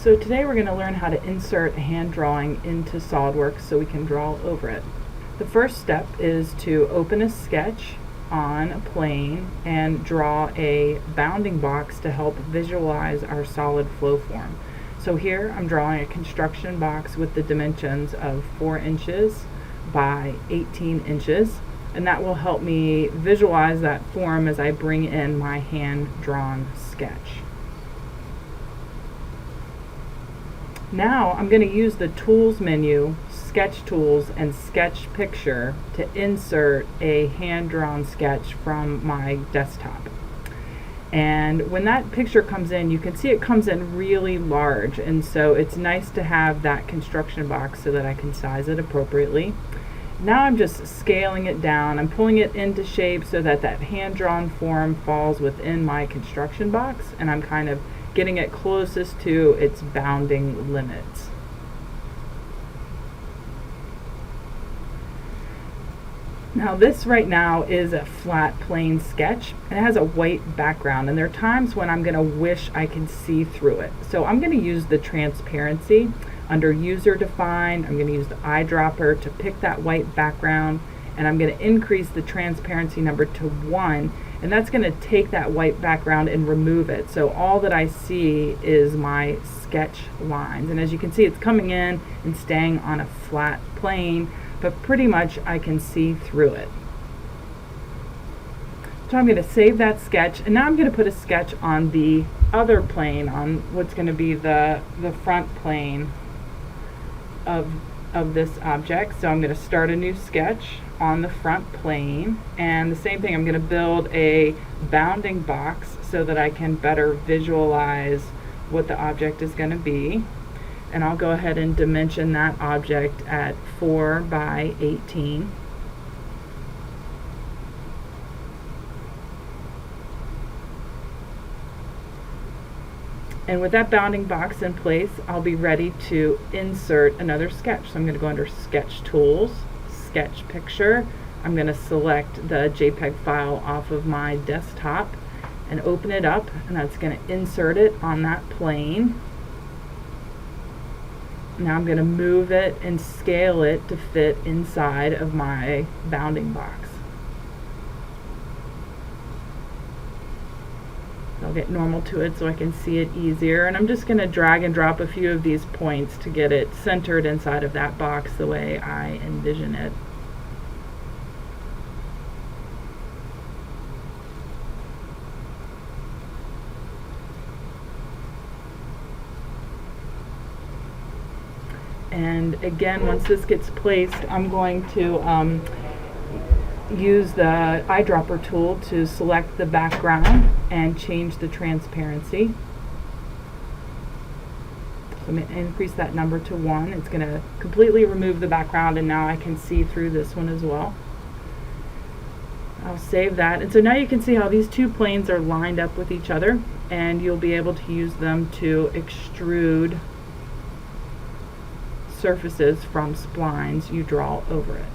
So today we're going to learn how to insert a hand drawing into SolidWorks so we can draw over it. The first step is to open a sketch on a plane and draw a bounding box to help visualize our solid flow form. So here I'm drawing a construction box with the dimensions of 4 inches by 18 inches, and that will help me visualize that form as I bring in my hand-drawn sketch. Now I'm going to use the Tools menu, Sketch Tools, and Sketch Picture to insert a hand-drawn sketch from my desktop. And when that picture comes in, you can see it comes in really large, and so it's nice to have that construction box so that I can size it appropriately. Now I'm just scaling it down. I'm pulling it into shape so that that hand-drawn form falls within my construction box, and I'm kind of getting it closest to its bounding limits. Now this right now is a flat plane sketch, and it has a white background, and there are times when I'm going to wish I could see through it. So I'm going to use the transparency. Under user defined, I'm going to use the eyedropper to pick that white background, and I'm going to increase the transparency number to 1, and that's going to take that white background and remove it. So all that I see is my sketch lines, and as you can see, it's coming in and staying on a flat plane, but pretty much I can see through it. So I'm going to save that sketch, and now I'm going to put a sketch on the other plane, on what's going to be the front plane of this object. So I'm going to start a new sketch on the front plane, and the same thing, I'm going to build a bounding box so that I can better visualize what the object is going to be. And I'll go ahead and dimension that object at 4 by 18. And with that bounding box in place, I'll be ready to insert another sketch. So I'm going to go under Sketch Tools, Sketch Picture. I'm going to select the JPEG file off of my desktop and open it up, and that's going to insert it on that plane. Now I'm going to move it and scale it to fit inside of my bounding box. I'll get normal to it so I can see it easier, and I'm just going to drag and drop a few of these points to get it centered inside of that box the way I envision it. And again, once this gets placed, I'm going to use the eyedropper tool to select the background and change the transparency. So I'm going to increase that number to 1. It's going to completely remove the background, and now I can see through this one as well. I'll save that, and so now you can see how these two planes are lined up with each other, and you'll be able to use them to extrude surfaces from splines you draw over it.